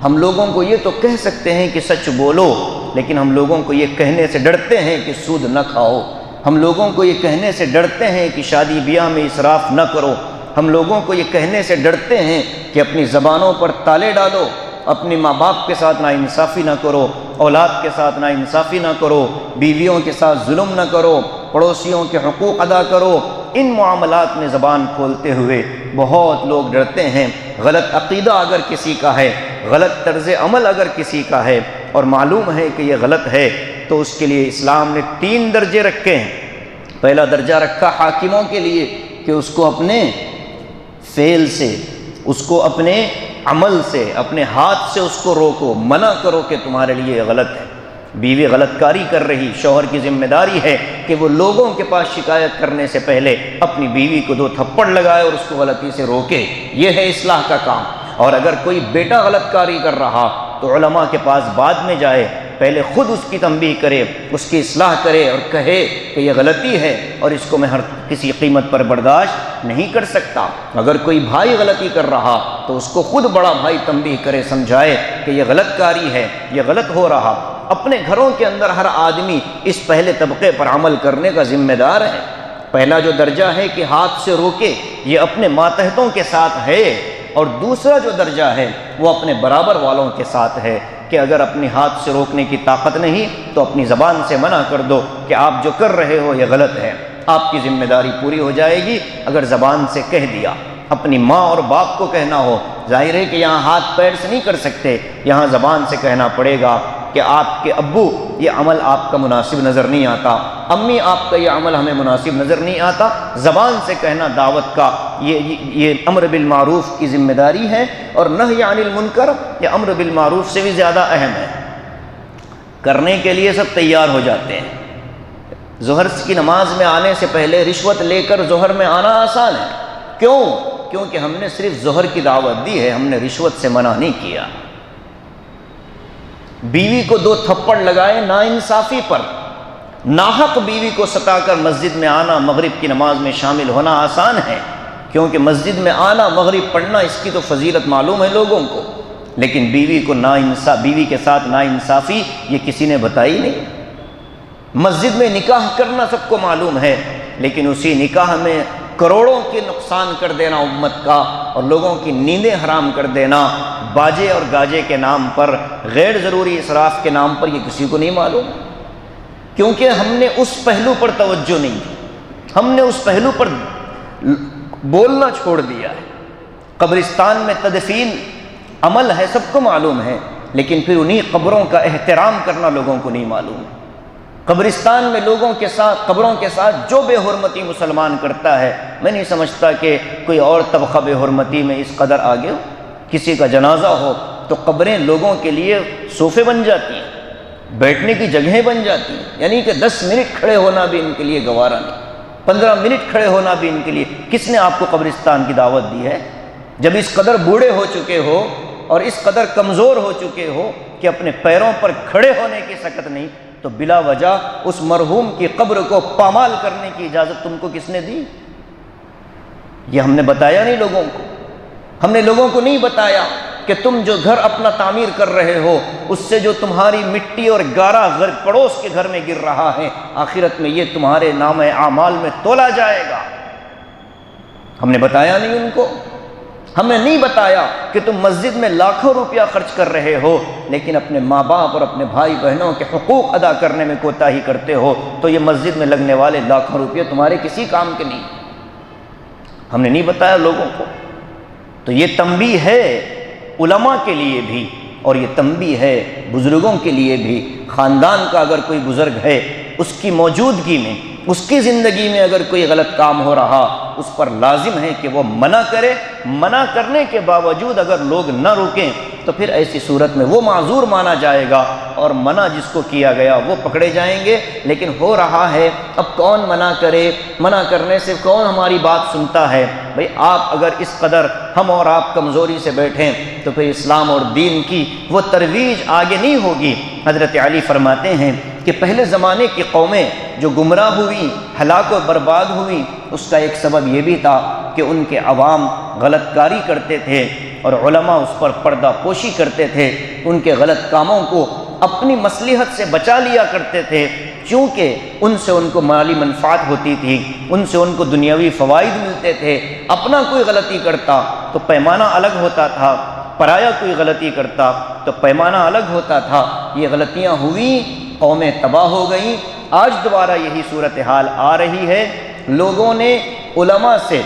ہم لوگوں کو یہ تو کہہ سکتے ہیں کہ سچ بولو، لیکن ہم لوگوں کو یہ کہنے سے ڈرتے ہیں کہ سود نہ کھاؤ، ہم لوگوں کو یہ کہنے سے ڈرتے ہیں کہ شادی بیاہ میں اسراف نہ کرو، ہم لوگوں کو یہ کہنے سے ڈرتے ہیں کہ اپنی زبانوں پر تالے ڈالو، اپنے ماں باپ کے ساتھ ناانصافی نہ کرو، اولاد کے ساتھ ناانصافی نہ کرو، بیویوں کے ساتھ ظلم نہ کرو، پڑوسیوں کے حقوق ادا کرو۔ ان معاملات میں زبان کھولتے ہوئے بہت لوگ ڈرتے ہیں۔ غلط عقیدہ اگر کسی کا ہے، غلط طرز عمل اگر کسی کا ہے اور معلوم ہے کہ یہ غلط ہے، تو اس کے لیے اسلام نے 3 درجے رکھے ہیں۔ پہلا درجہ رکھا حاکموں کے لیے کہ اس کو اپنے فعل سے، اس کو اپنے عمل سے، اپنے ہاتھ سے اس کو روکو، منع کرو کہ تمہارے لیے یہ غلط ہے۔ بیوی غلط کاری کر رہی، شوہر کی ذمہ داری ہے کہ وہ لوگوں کے پاس شکایت کرنے سے پہلے اپنی بیوی کو 2 تھپڑ لگائے اور اس کو غلطی سے روکے، یہ ہے اصلاح کا کام۔ اور اگر کوئی بیٹا غلط کاری کر رہا تو علماء کے پاس بعد میں جائے، پہلے خود اس کی تنبیہ کرے، اس کی اصلاح کرے اور کہے کہ یہ غلطی ہے اور اس کو میں ہر کسی قیمت پر برداشت نہیں کر سکتا۔ اگر کوئی بھائی غلطی کر رہا تو اس کو خود بڑا بھائی تنبیہ کرے، سمجھائے کہ یہ غلط کاری ہے، یہ غلط ہو رہا۔ اپنے گھروں کے اندر ہر آدمی اس پہلے طبقے پر عمل کرنے کا ذمہ دار ہے۔ پہلا جو درجہ ہے کہ ہاتھ سے روکے، یہ اپنے ماتحتوں کے ساتھ ہے، اور دوسرا جو درجہ ہے وہ اپنے برابر والوں کے ساتھ ہے کہ اگر اپنے ہاتھ سے روکنے کی طاقت نہیں تو اپنی زبان سے منع کر دو کہ آپ جو کر رہے ہو یہ غلط ہے، آپ کی ذمہ داری پوری ہو جائے گی۔ اگر زبان سے کہہ دیا، اپنی ماں اور باپ کو کہنا ہو، ظاہر ہے کہ یہاں ہاتھ پیر سے نہیں کر سکتے، یہاں زبان سے کہنا پڑے گا کہ آپ کے ابو یہ عمل آپ کا مناسب نظر نہیں آتا، امی آپ کا یہ عمل ہمیں مناسب نظر نہیں آتا۔ زبان سے کہنا دعوت کا یہ امر بالمعروف کی ذمہ داری ہے، اور نہی عن المنکر یہ امر بالمعروف سے بھی زیادہ اہم ہے۔ کرنے کے لیے سب تیار ہو جاتے ہیں، ظہر کی نماز میں آنے سے پہلے رشوت لے کر ظہر میں آنا آسان ہے۔ کیوں؟ کیونکہ ہم نے صرف ظہر کی دعوت دی ہے، ہم نے رشوت سے منع نہیں کیا۔ بیوی کو 2 تھپڑ لگائے ناانصافی پر، ناحق بیوی کو ستا کر مسجد میں آنا، مغرب کی نماز میں شامل ہونا آسان ہے، کیونکہ مسجد میں آنا، مغرب پڑھنا، اس کی تو فضیلت معلوم ہے لوگوں کو، لیکن بیوی کے ساتھ ناانصافی یہ کسی نے بتائی نہیں۔ مسجد میں نکاح کرنا سب کو معلوم ہے، لیکن اسی نکاح میں کروڑوں کے نقصان کر دینا امت کا، اور لوگوں کی نیندیں حرام کر دینا باجے اور گاجے کے نام پر، غیر ضروری اسراف کے نام پر، یہ کسی کو نہیں معلوم، کیونکہ ہم نے اس پہلو پر توجہ نہیں دی، ہم نے اس پہلو پر بولنا چھوڑ دیا ہے۔ قبرستان میں تدفین عمل ہے، سب کو معلوم ہے، لیکن پھر انہی قبروں کا احترام کرنا لوگوں کو نہیں معلوم۔ قبرستان میں لوگوں کے ساتھ، قبروں کے ساتھ جو بے حرمتی مسلمان کرتا ہے، میں نہیں سمجھتا کہ کوئی اور طبقہ بے حرمتی میں اس قدر آگے ہو۔ کسی کا جنازہ ہو تو قبریں لوگوں کے لیے صوفے بن جاتی ہیں، بیٹھنے کی جگہیں بن جاتی ہیں، یعنی کہ 10 منٹ کھڑے ہونا بھی ان کے لیے گوارا نہیں، 15 منٹ کھڑے ہونا بھی ان کے لیے۔ کس نے آپ کو قبرستان کی دعوت دی ہے؟ جب اس قدر بوڑھے ہو چکے ہو اور اس قدر کمزور ہو چکے ہو کہ اپنے پیروں پر کھڑے ہونے کی سکت نہیں، تو بلا وجہ اس مرحوم کی قبر کو پامال کرنے کی اجازت تم کو کس نے دی؟ یہ ہم نے بتایا نہیں لوگوں کو، ہم نے لوگوں کو نہیں بتایا کہ تم جو گھر اپنا تعمیر کر رہے ہو، اس سے جو تمہاری مٹی اور گارا پڑوس کے گھر میں گر رہا ہے، آخرت میں یہ تمہارے نام اعمال میں تولا جائے گا۔ ہم نے بتایا نہیں ان کو۔ ہمیں نہیں بتایا کہ تم مسجد میں لاکھوں روپیہ خرچ کر رہے ہو لیکن اپنے ماں باپ اور اپنے بھائی بہنوں کے حقوق ادا کرنے میں کوتاہی کرتے ہو، تو یہ مسجد میں لگنے والے لاکھوں روپیے تمہارے کسی کام کے نہیں۔ ہم نے نہیں بتایا لوگوں کو۔ تو یہ تنبیہ ہے علماء کے لیے بھی، اور یہ تنبیہ ہے بزرگوں کے لیے بھی۔ خاندان کا اگر کوئی بزرگ ہے، اس کی موجودگی میں، اس کی زندگی میں اگر کوئی غلط کام ہو رہا، اس پر لازم ہے کہ وہ منع کرے۔ منع کرنے کے باوجود اگر لوگ نہ روکیں تو پھر ایسی صورت میں وہ معذور مانا جائے گا، اور منع جس کو کیا گیا وہ پکڑے جائیں گے۔ لیکن ہو رہا ہے، اب کون منع کرے؟ منع کرنے سے کون ہماری بات سنتا ہے؟ بھئی آپ اگر اس قدر ہم اور آپ کمزوری سے بیٹھیں تو پھر اسلام اور دین کی وہ ترویج آگے نہیں ہوگی۔ حضرت علی فرماتے ہیں کہ پہلے زمانے کی قومیں جو گمراہ ہوئی، ہلاک و برباد ہوئی، اس کا ایک سبب یہ بھی تھا کہ ان کے عوام غلط کاری کرتے تھے اور علماء اس پر پردہ پوشی کرتے تھے، ان کے غلط کاموں کو اپنی مصلحت سے بچا لیا کرتے تھے، چونکہ ان سے ان کو مالی منفعت ہوتی تھی، ان سے ان کو دنیاوی فوائد ملتے تھے۔ اپنا کوئی غلطی کرتا تو پیمانہ الگ ہوتا تھا، پرایا کوئی غلطی کرتا تو پیمانہ الگ ہوتا تھا۔ یہ غلطیاں ہوئیں، قومیں تباہ ہو گئیں۔ آج دوبارہ یہی صورتحال آ رہی ہے۔ لوگوں نے علماء سے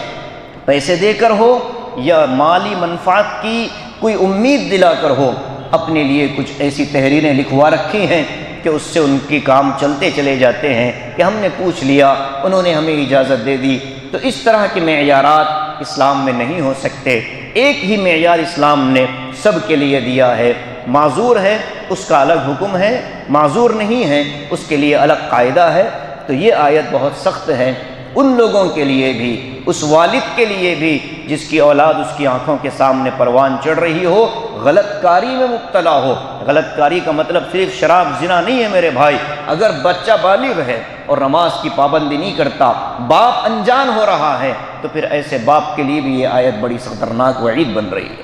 پیسے دے کر ہو یا مالی منفعت کی کوئی امید دلا کر ہو، اپنے لیے کچھ ایسی تحریریں لکھوا رکھی ہیں کہ اس سے ان کی کام چلتے چلے جاتے ہیں کہ ہم نے پوچھ لیا، انہوں نے ہمیں اجازت دے دی۔ تو اس طرح کے معیارات اسلام میں نہیں ہو سکتے۔ ایک ہی معیار اسلام نے سب کے لیے دیا ہے۔ معذور ہے اس کا الگ حکم ہے، معذور نہیں ہے اس کے لیے الگ قاعدہ ہے۔ تو یہ آیت بہت سخت ہے ان لوگوں کے لیے بھی، اس والد کے لیے بھی جس کی اولاد اس کی آنکھوں کے سامنے پروان چڑھ رہی ہو، غلط کاری میں مبتلا ہو۔ غلط کاری کا مطلب صرف شراب زنا نہیں ہے میرے بھائی۔ اگر بچہ بالغ ہے اور نماز کی پابندی نہیں کرتا، باپ انجان ہو رہا ہے، تو پھر ایسے باپ کے لیے بھی یہ آیت بڑی خطرناک وعید بن رہی ہے۔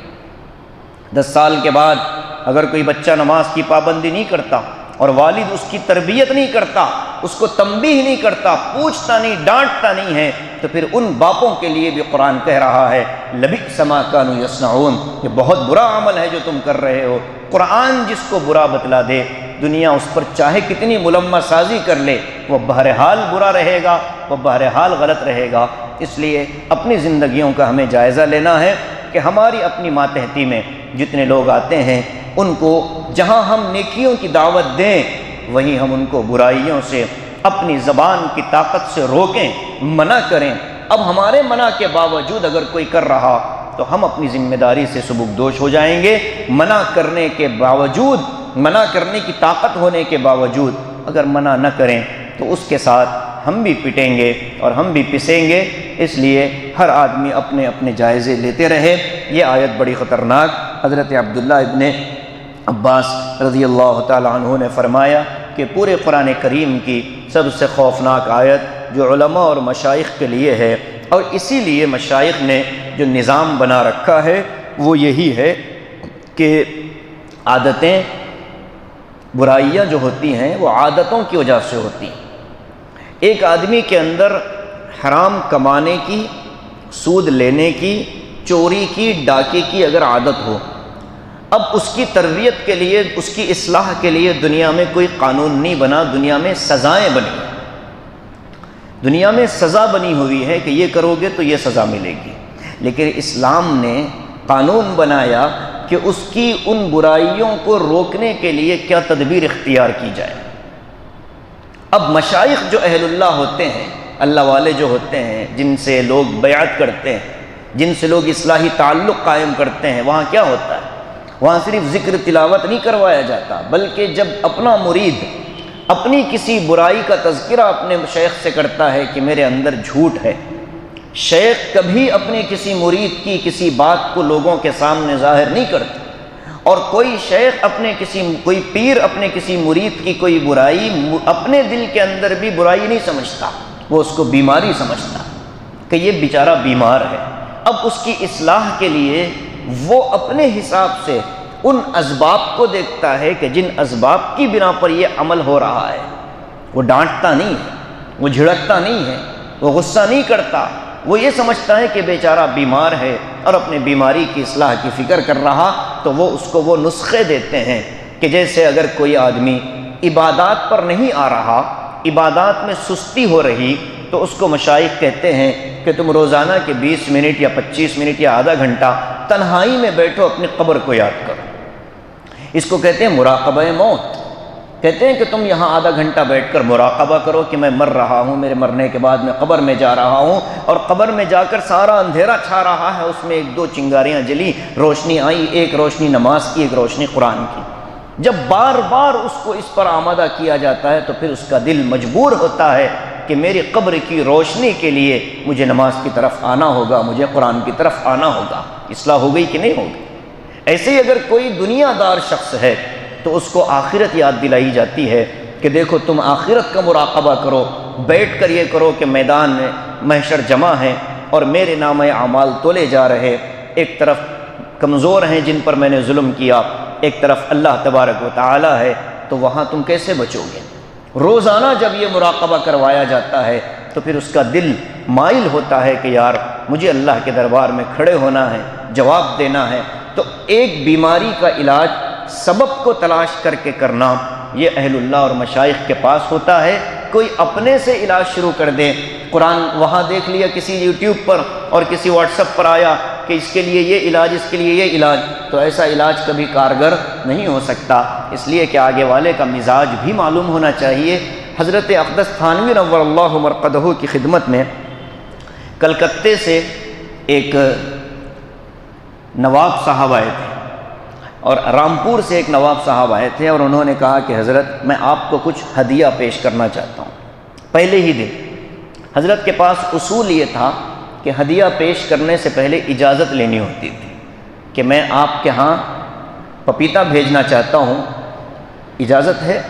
10 سال کے بعد اگر کوئی بچہ نماز کی پابندی نہیں کرتا اور والد اس کی تربیت نہیں کرتا، اس کو تنبیہ نہیں کرتا، پوچھتا نہیں، ڈانٹتا نہیں ہے، تو پھر ان باپوں کے لیے بھی قرآن کہہ رہا ہے لبئس ما کانوا یصنعون، یہ بہت برا عمل ہے جو تم کر رہے ہو۔ قرآن جس کو برا بتلا دے، دنیا اس پر چاہے کتنی ملمہ سازی کر لے، وہ بہرحال برا رہے گا، وہ بہرحال غلط رہے گا۔ اس لیے اپنی زندگیوں کا ہمیں جائزہ لینا ہے کہ ہماری اپنی ماتحتی میں جتنے لوگ آتے ہیں، ان کو جہاں ہم نیکیوں کی دعوت دیں، وہیں ہم ان کو برائیوں سے اپنی زبان کی طاقت سے روکیں، منع کریں۔ اب ہمارے منع کے باوجود اگر کوئی کر رہا تو ہم اپنی ذمہ داری سے سبکدوش ہو جائیں گے۔ منع کرنے کے باوجود، منع کرنے کی طاقت ہونے کے باوجود اگر منع نہ کریں تو اس کے ساتھ ہم بھی پٹیں گے اور ہم بھی پسیں گے۔ اس لیے ہر آدمی اپنے اپنے جائزے لیتے رہے۔ یہ آیت بڑی خطرناک۔ حضرت عبداللہ ابن عباس رضی اللہ تعالیٰ عنہ نے فرمایا کہ پورے قرآن کریم کی سب سے خوفناک آیت جو علماء اور مشائخ کے لیے ہے، اور اسی لیے مشائخ نے جو نظام بنا رکھا ہے وہ یہی ہے کہ عادتیں، برائیاں جو ہوتی ہیں وہ عادتوں کی وجہ سے ہوتی ہیں۔ ایک آدمی کے اندر حرام کمانے کی، سود لینے کی، چوری کی، ڈاکے کی اگر عادت ہو، اب اس کی تربیت کے لیے، اس کی اصلاح کے لیے دنیا میں کوئی قانون نہیں بنا، دنیا میں سزائیں بنی، دنیا میں سزا بنی ہوئی ہے کہ یہ کرو گے تو یہ سزا ملے گی۔ لیکن اسلام نے قانون بنایا کہ اس کی ان برائیوں کو روکنے کے لیے کیا تدبیر اختیار کی جائے۔ اب مشائخ جو اہل اللہ ہوتے ہیں، اللہ والے جو ہوتے ہیں، جن سے لوگ بیعت کرتے ہیں، جن سے لوگ اصلاحی تعلق قائم کرتے ہیں، وہاں کیا ہوتا ہے؟ وہاں صرف ذکر تلاوت نہیں کروایا جاتا، بلکہ جب اپنا مرید اپنی کسی برائی کا تذکرہ اپنے شیخ سے کرتا ہے کہ میرے اندر جھوٹ ہے، شیخ کبھی اپنے کسی مرید کی کسی بات کو لوگوں کے سامنے ظاہر نہیں کرتا، اور کوئی شیخ کوئی پیر اپنے کسی مرید کی کوئی برائی اپنے دل کے اندر بھی برائی نہیں سمجھتا، وہ اس کو بیماری سمجھتا کہ یہ بیچارہ بیمار ہے۔ اب اس کی اصلاح کے لیے وہ اپنے حساب سے ان اسباب کو دیکھتا ہے کہ جن اسباب کی بنا پر یہ عمل ہو رہا ہے۔ وہ ڈانٹتا نہیں ہے، وہ جھڑکتا نہیں ہے، وہ غصہ نہیں کرتا، وہ یہ سمجھتا ہے کہ بیچارہ بیمار ہے اور اپنے بیماری کی اصلاح کی فکر کر رہا، تو وہ اس کو وہ نسخے دیتے ہیں کہ جیسے اگر کوئی آدمی عبادات پر نہیں آ رہا، عبادات میں سستی ہو رہی، تو اس کو مشائخ کہتے ہیں کہ تم روزانہ کے 20 منٹ یا 25 منٹ یا آدھا گھنٹہ تنہائی میں بیٹھو، اپنی قبر کو یاد کرو۔ اس کو کہتے ہیں مراقبہ موت۔ کہتے ہیں کہ تم یہاں آدھا گھنٹہ بیٹھ کر مراقبہ کرو کہ میں مر رہا ہوں، میرے مرنے کے بعد میں قبر میں جا رہا ہوں، اور قبر میں جا کر سارا اندھیرا چھا رہا ہے، اس میں 1-2 چنگاریاں جلی، روشنی آئی، ایک روشنی نماز کی، ایک روشنی قرآن کی۔ جب بار بار اس کو اس پر آمادہ کیا جاتا ہے تو پھر اس کا دل مجبور ہوتا ہے کہ میری قبر کی روشنی کے لیے مجھے نماز کی طرف آنا ہوگا، مجھے قرآن کی طرف آنا ہوگا۔ اصلاح ہو گئی کہ نہیں ہوگی؟ ایسے ہی اگر کوئی دنیا دار شخص ہے تو اس کو آخرت یاد دلائی جاتی ہے کہ دیکھو تم آخرت کا مراقبہ کرو، بیٹھ کر یہ کرو کہ میدان میں محشر جمع ہے اور میرے نامہ اعمال تولے جا رہے، ایک طرف کمزور ہیں جن پر میں نے ظلم کیا، ایک طرف اللہ تبارک و تعالی ہے، تو وہاں تم کیسے بچو گے؟ روزانہ جب یہ مراقبہ کروایا جاتا ہے تو پھر اس کا دل مائل ہوتا ہے کہ یار مجھے اللہ کے دربار میں کھڑے ہونا ہے، جواب دینا ہے۔ تو ایک بیماری کا علاج سبب کو تلاش کر کے کرنا، یہ اہل اللہ اور مشائخ کے پاس ہوتا ہے۔ کوئی اپنے سے علاج شروع کر دے، قرآن وہاں دیکھ لیا کسی یوٹیوب پر اور کسی واٹس ایپ پر آیا کہ اس کے لیے یہ علاج، اس کے لیے یہ علاج، تو ایسا علاج کبھی کارگر نہیں ہو سکتا، اس لیے کہ آگے والے کا مزاج بھی معلوم ہونا چاہیے۔ حضرت اقدس تھانوی نور اللہ مرقدہ کی خدمت میں کلکتے سے ایک نواب صاحب آئے تھے اور رامپور سے ایک نواب صاحب آئے تھے، اور انہوں نے کہا کہ حضرت میں آپ کو کچھ ہدیہ پیش کرنا چاہتا ہوں۔ پہلے ہی دن حضرت کے پاس اصول یہ تھا کہ ہدیہ پیش کرنے سے پہلے اجازت لینی ہوتی تھی کہ میں آپ کے ہاں پپیتا بھیجنا چاہتا ہوں، اجازت ہے؟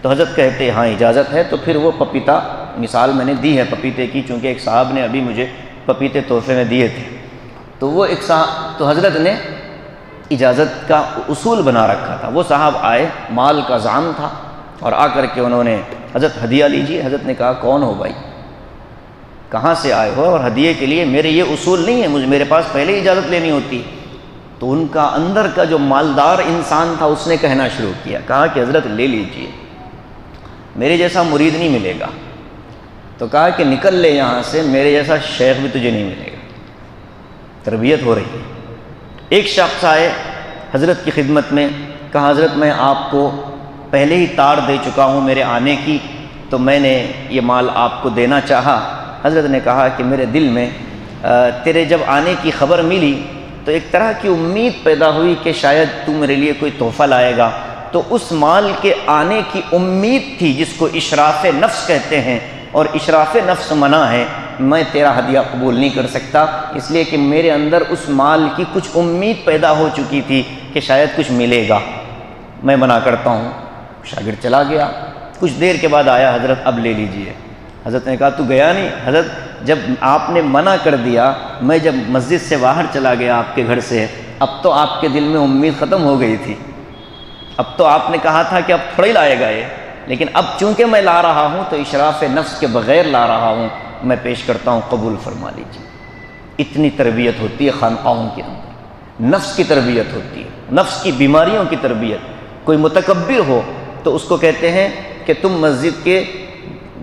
تو حضرت کہتے ہاں اجازت ہے۔ تو پھر وہ پپیتا، مثال میں نے دی ہے پپیتے کی، چونکہ ایک صاحب نے ابھی مجھے پپیتے تحفے میں دیے تھے، تو وہ ایک صاحب، تو حضرت نے اجازت کا اصول بنا رکھا تھا۔ وہ صاحب آئے، مال کا زعم تھا، اور آ کر کے انہوں نے حضرت ہدیہ لیجیے۔ حضرت نے کہا کون ہو بھائی، کہاں سے آئے ہو؟ اور ہدیے کے لیے میرے یہ اصول نہیں ہے، میرے پاس پہلے اجازت لینی ہوتی۔ تو ان کا اندر کا جو مالدار انسان تھا اس نے کہنا شروع کیا، کہا کہ حضرت لے لیجیے، میرے جیسا مرید نہیں ملے گا۔ تو کہا کہ نکل لے یہاں سے، میرے جیسا شیخ بھی تجھے نہیں ملے گا۔ تربیت ہو رہی ہے۔ ایک شخص آئے حضرت کی خدمت میں، کہا حضرت میں آپ کو پہلے ہی تار دے چکا ہوں میرے آنے کی، تو میں نے یہ مال آپ کو دینا چاہا۔ حضرت نے کہا کہ میرے دل میں تیرے جب آنے کی خبر ملی تو ایک طرح کی امید پیدا ہوئی کہ شاید تو میرے لیے کوئی تحفہ لائے گا، تو اس مال کے آنے کی امید تھی جس کو اشراف نفس کہتے ہیں، اور اشراف نفس منع ہے، میں تیرا ہدیہ قبول نہیں کر سکتا، اس لیے کہ میرے اندر اس مال کی کچھ امید پیدا ہو چکی تھی کہ شاید کچھ ملے گا، میں منع کرتا ہوں۔ شاگرد چلا گیا، کچھ دیر کے بعد آیا، حضرت اب لے لیجئے۔ حضرت نے کہا تو گیا نہیں؟ حضرت جب آپ نے منع کر دیا، میں جب مسجد سے باہر چلا گیا آپ کے گھر سے، اب تو آپ کے دل میں امید ختم ہو گئی تھی، اب تو آپ نے کہا تھا کہ اب تھوڑا ہی لائے گا یہ، لیکن اب چونکہ میں لا رہا ہوں تو اشراف نفس کے بغیر لا رہا ہوں، میں پیش کرتا ہوں، قبول فرما لیجیے۔ اتنی تربیت ہوتی ہے خانقاہوں کے اندر، نفس کی تربیت ہوتی ہے، نفس کی بیماریوں کی تربیت۔ کوئی متکبر ہو تو اس کو کہتے ہیں کہ تم مسجد کے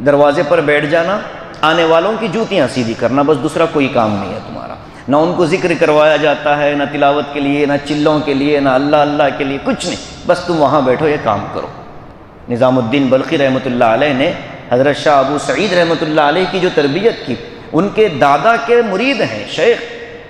دروازے پر بیٹھ جانا، آنے والوں کی جوتیاں سیدھی کرنا، بس دوسرا کوئی کام نہیں ہے تمہارا۔ نہ ان کو ذکر کروایا جاتا ہے، نہ تلاوت کے لیے، نہ چلوں کے لیے، نہ اللہ اللہ کے لیے، کچھ نہیں، بس تم وہاں بیٹھو، یہ کام کرو۔ نظام الدین بلخی رحمۃ اللہ علیہ نے حضرت شاہ ابو سعید رحمۃ اللہ علیہ کی جو تربیت کی، ان کے دادا کے مرید ہیں، شیخ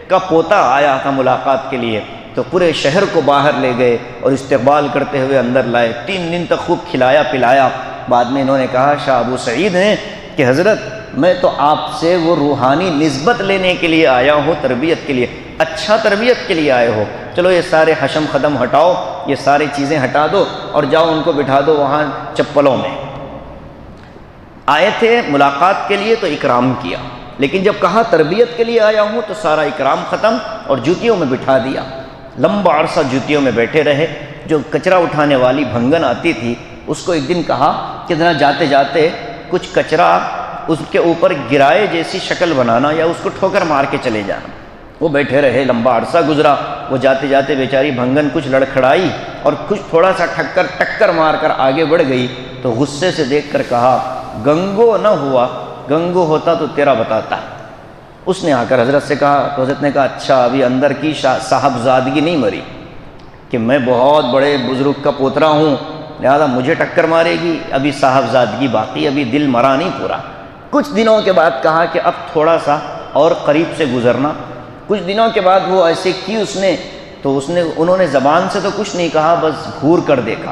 کا پوتا آیا تھا ملاقات کے لیے، تو پورے شہر کو باہر لے گئے اور استقبال کرتے ہوئے اندر لائے، 3 دن تک خوب کھلایا پلایا۔ بعد میں انہوں نے کہا شاہ ابو سعید ہیں کہ حضرت میں تو آپ سے وہ روحانی نسبت لینے کے لیے آیا ہوں، تربیت کے لیے، اچھا تربیت کے لیے آئے ہو، چلو یہ سارے حشم قدم ہٹاؤ، یہ ساری چیزیں ہٹا دو اور جاؤ ان کو بٹھا دو وہاں چپلوں میں۔ آئے تھے ملاقات کے لیے تو اکرام کیا، لیکن جب کہا تربیت کے لیے آیا ہوں تو سارا اکرام ختم اور جوتیوں میں بٹھا دیا۔ لمبا عرصہ جوتیوں میں بیٹھے رہے۔ جو کچرا اٹھانے والی بھنگن آتی تھی اس کو ایک دن کہا کہ ذرا جاتے جاتے کچھ کچرا اس کے اوپر گرائے جیسی شکل بنانا یا اس کو ٹھوکر مار کے چلے جانا۔ وہ بیٹھے رہے، لمبا عرصہ گزرا، وہ جاتے جاتے بیچاری بھنگن کچھ لڑکھڑائی اور کچھ تھوڑا سا ٹکر مار کر آگے بڑھ گئی تو غصے سے دیکھ کر کہا گنگو نہ ہوا، گنگو ہوتا تو تیرا بتاتا۔ اس نے آ کر حضرت سے کہا تو حضرت نے کہا اچھا ابھی اندر کی صاحبزادگی نہیں مری کہ میں بہت بڑے بزرگ کا پوترا ہوں لہذا مجھے ٹکر مارے گی، ابھی صاحبزادگی باقی، ابھی دل مرا نہیں پورا۔ کچھ دنوں کے بعد کہا کہ اب تھوڑا سا اور قریب سے گزرنا۔ کچھ دنوں کے بعد وہ ایسے کی انہوں نے زبان سے تو کچھ نہیں کہا، بس گھور کر دیکھا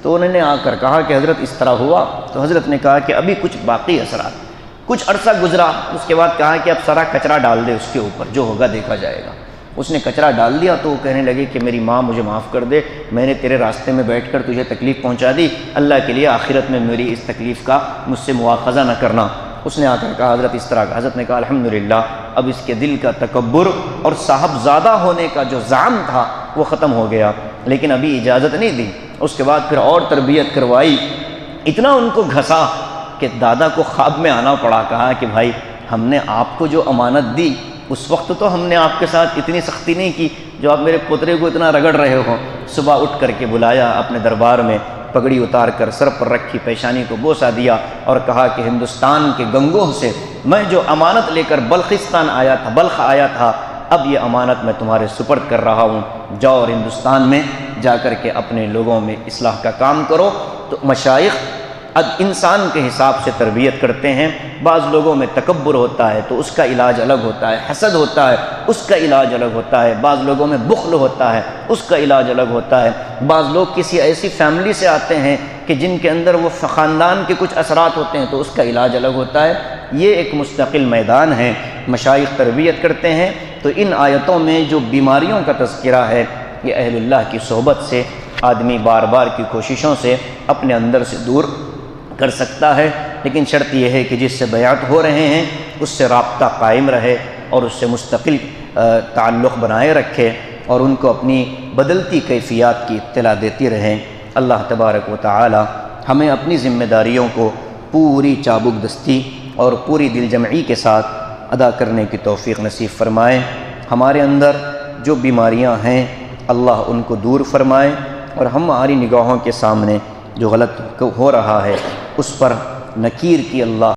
تو انہوں نے آ کر کہا کہ حضرت اس طرح ہوا، تو حضرت نے کہا کہ ابھی کچھ باقی اثرات۔ کچھ عرصہ گزرا، اس کے بعد کہا کہ اب سارا کچرا ڈال دے اس کے اوپر، جو ہوگا دیکھا جائے گا۔ اس نے کچرا ڈال دیا تو وہ کہنے لگے کہ میری ماں مجھے معاف کر دے، میں نے تیرے راستے میں بیٹھ کر تجھے تکلیف پہنچا دی، اللہ کے لیے آخرت میں میری اس تکلیف کا مجھ سے مواخذہ نہ کرنا۔ اس نے آ کر کہا حضرت اس طرح کا۔ حضرت نے کہا الحمدللہ اب اس کے دل کا تکبر اور صاحبزادہ ہونے کا جو زعم تھا وہ ختم ہو گیا، لیکن ابھی اجازت نہیں دی۔ اس کے بعد پھر اور تربیت کروائی، اتنا ان کو گھسا کہ دادا کو خواب میں آنا پڑا۔ کہا کہ بھائی ہم نے آپ کو جو امانت دی اس وقت تو ہم نے آپ کے ساتھ اتنی سختی نہیں کی جو آپ میرے پوترے کو اتنا رگڑ رہے ہو۔ صبح اٹھ کر کے بلایا اپنے دربار میں، پگڑی اتار کر سر پر رکھی، پیشانی کو بوسہ دیا اور کہا کہ ہندوستان کے گنگوہ سے میں جو امانت لے کر بلخ آیا تھا اب یہ امانت میں تمہارے سپرد کر رہا ہوں، جاؤ اور ہندوستان میں جا کر کے اپنے لوگوں میں اصلاح کا کام کرو۔ تو مشائخ انسان کے حساب سے تربیت کرتے ہیں۔ بعض لوگوں میں تکبر ہوتا ہے تو اس کا علاج الگ ہوتا ہے، حسد ہوتا ہے اس کا علاج الگ ہوتا ہے، بعض لوگوں میں بخل ہوتا ہے اس کا علاج الگ ہوتا ہے، بعض لوگ کسی ایسی فیملی سے آتے ہیں کہ جن کے اندر وہ خاندان کے کچھ اثرات ہوتے ہیں تو اس کا علاج الگ ہوتا ہے۔ یہ ایک مستقل میدان ہے، مشائخ تربیت کرتے ہیں۔ تو ان آیتوں میں جو بیماریوں کا تذکرہ ہے یہ اہل اللہ کی صحبت سے آدمی بار بار کی کوششوں سے اپنے اندر سے دور کر سکتا ہے، لیکن شرط یہ ہے کہ جس سے بیعت ہو رہے ہیں اس سے رابطہ قائم رہے اور اس سے مستقل تعلق بنائے رکھے اور ان کو اپنی بدلتی کیفیات کی اطلاع دیتی رہیں۔ اللہ تبارک و تعالی ہمیں اپنی ذمہ داریوں کو پوری چابک دستی اور پوری دل جمعی کے ساتھ ادا کرنے کی توفیق نصیب فرمائے۔ ہمارے اندر جو بیماریاں ہیں اللہ ان کو دور فرمائے اور ہماری نگاہوں کے سامنے جو غلط ہو رہا ہے اس پر نکیر کی اللہ